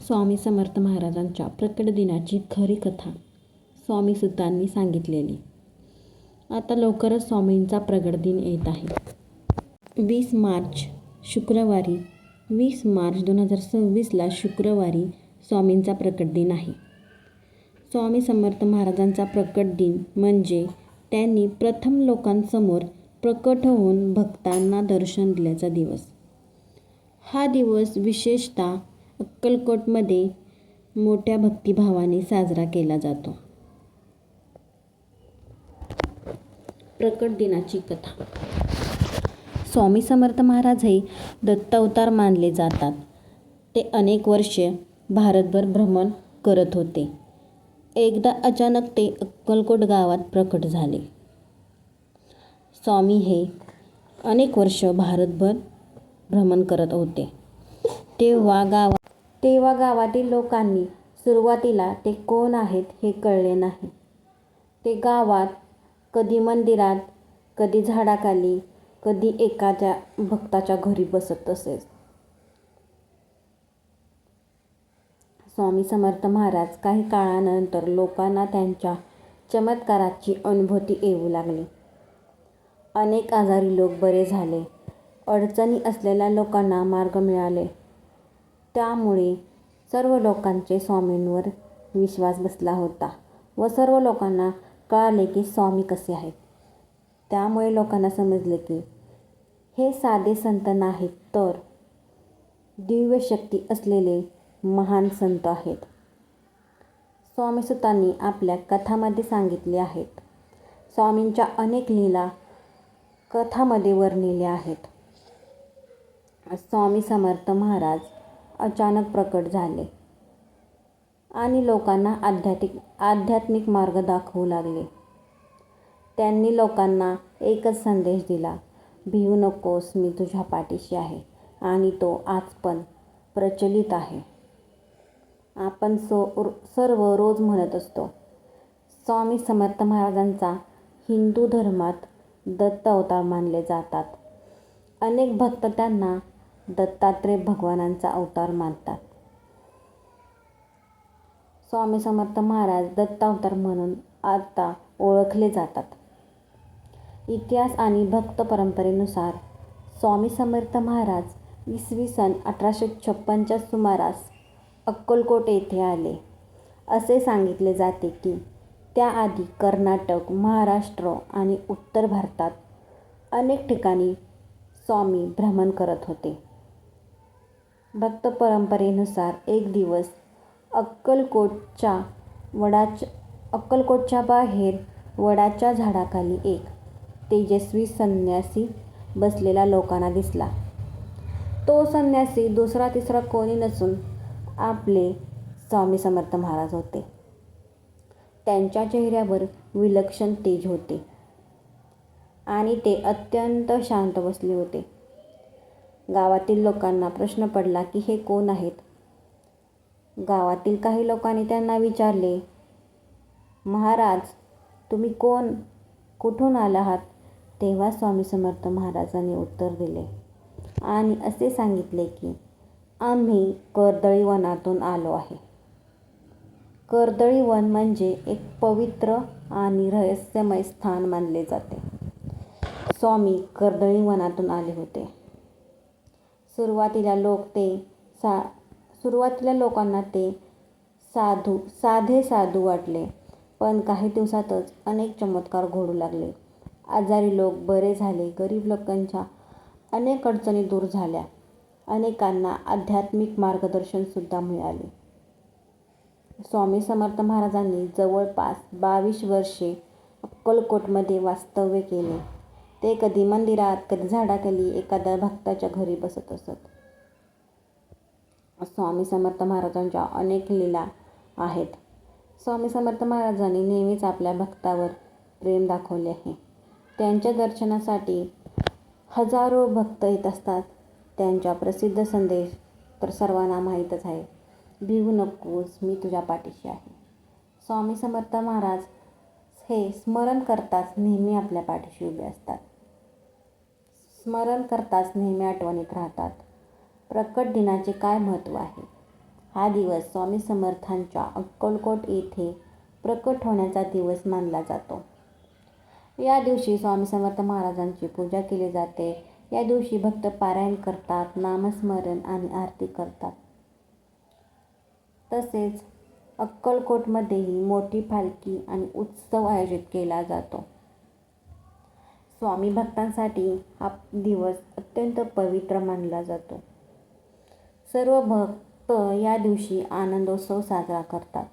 स्वामी समर्थ महाराजांच्या प्रकट दिनाची खरी कथा स्वामी सुतांनी सांगितलेली. आता लवकरच स्वामींचा प्रगट दिन येत आहे. 20 मार्च शुक्रवारी 20 मार्च 2026 शुक्रवारी स्वामींचा प्रकट दिन आहे. स्वामी समर्थ महाराजांचा प्रकट दिन म्हणजे त्यांनी प्रथम लोकांसमोर प्रकट होऊन भक्तांना दर्शन दिल्याचा दिवस. हा दिवस विशेषतः अक्कलकोटमध्ये मोठ्या भक्तिभावाने साजरा केला जातो. प्रकट दिनाची कथा. स्वामी समर्थ महाराज हे दत्तावतार मानले जातात. ते अनेक वर्षे भारतभर भ्रमण करत होते. एकदा अचानक ते अक्कलकोट गावात प्रकट झाले. स्वामी हे अनेक वर्ष भारतभर भ्रमण करत होते. तेव्हा गावातील लोकांनी सुरुवातीला ते कोण आहेत हे कळले नाही. ते गावात कधी मंदिरात, कधी झाडाखाली, कधी एखाद्या भक्ताच्या घरी बसत असे. स्वामी समर्थ महाराज काही काळानंतर लोकांना त्यांच्या चमत्काराची अनुभूती येऊ लागली. अनेक आजारी लोक बरे झाले. अडचणी असलेल्या लोकांना मार्ग मिळाले. त्यामुळे सर्व लोकांचे स्वामींवर विश्वास बसला होता व सर्व लोकांना कळाले की स्वामी कसे आहेत. त्यामुळे लोकांना समजले की हे साधे संत नाहीत, तर दिव्य शक्ती असलेले महान संत आहेत. स्वामी सुतांनी आपल्या कथामध्ये सांगितले आहेत. स्वामींच्या अनेक लीला कथामध्ये वर्णिल्या आहेत. स्वामी समर्थ महाराज अचानक प्रकट झाले आणि लोकांना आध्यात्मिक मार्ग दाखवू लागले. त्यांनी लोकांना एकच संदेश दिला, भिवू नकोस, मी तुझ्या पाठीशी आहे. आणि तो आज पण प्रचलित आहे. आपण सर्व रोज म्हणत असतो. स्वामी समर्थ महाराजांचा हिंदू धर्मात दत्त अवतार मानले जातात. अनेक भक्त त्यांना दत्तात्रेय भगवानांचा अवतार मानतात. स्वामी समर्थ महाराज दत्त अवतार म्हणून आता ओळखले जातात. इतिहास आणि भक्त परंपरेनुसार स्वामी समर्थ महाराज इसवी सन 1856च्या सुमारास अक्कलकोट येथे आले. असे सांगितले जाते की त्याआधी कर्नाटक, महाराष्ट्र आणि उत्तर भारतात अनेक ठिकाणी स्वामी भ्रमण करत होते. भक्त परंपरेनुसार एक दिवस अक्कलकोटच्या बाहेर वडाच्या झाडाखाली एक तेजस्वी संन्यासी बसलेला लोकांना दिसला. तो संन्यासी दुसरा तिसरा कोणी नसून आपले स्वामी समर्थ महाराज होते. त्यांच्या चेहऱ्यावर विलक्षण तेज होते आणि ते अत्यंत शांत बसले होते. गावातील लोकांना प्रश्न पडला की हे कोण आहेत. गावातील काही लोकांनी त्यांना विचारले, महाराज तुम्ही कोण, कुठून आलात? तेव्हा स्वामी समर्थ महाराजांनी उत्तर दिले आणि असे सांगितले की आम्ही कर्दळी वनातून आलो आहे. कर्दळी वन म्हणजे एक पवित्र आणि रहस्यमय स्थान मानले जाते. स्वामी कर्दळी वनातून आले होते. सुरुवातीला लोकांना ते साधे साधू वाटले, पण काही दिवसातच अनेक चमत्कार घडू लागले. आजारी लोक बरे झाले. गरीब लोकांच्या अनेक अडचणी दूर झाल्या. अनेकांना आध्यात्मिक मार्गदर्शन सुद्धा मिळाले. स्वामी समर्थ महाराजांनी जवळपास 22 वर्षे अक्कलकोटमध्ये वास्तव्य केले. ते कधी मंदिरात, कधी झाडाखाली, एखाद्या भक्ताच्या घरी बसत असत. स्वामी समर्थ महाराजांच्या अनेक लीला आहेत. स्वामी समर्थ महाराजांनी नेहमीच आपल्या भक्तावर प्रेम दाखवले आहे. त्यांच्या दर्शनासाठी हजारो भक्त येत असतात. त्यांचा प्रसिद्ध संदेश तर सर्वांना माहीतच आहे, भिवू नकोस, मी तुझ्या पाठीशी आहे. स्वामी समर्थ महाराज हे स्मरण करताच नेहमी आपल्या पाठीशी उभे असतात. स्मरण करताच नेहमी आठवणीत राहतात. प्रकट दिनाचे काय महत्त्व आहे? हा दिवस स्वामी समर्थांच्या अक्कलकोट येथे प्रकट होण्याचा दिवस मानला जातो. या दिवशी स्वामी समर्थ महाराजांची पूजा केली जाते. या दिवशी भक्त पारायण करतात, नामस्मरण आणि आरती करतात. तसेच अक्कलकोटमध्येही मोठी पालखी आणि उत्सव आयोजित केला जातो. स्वामी भक्तांसाठी हा दिवस अत्यंत पवित्र मानला जातो. सर्व भक्त या दिवशी आनंदोत्सव साजरा करतात.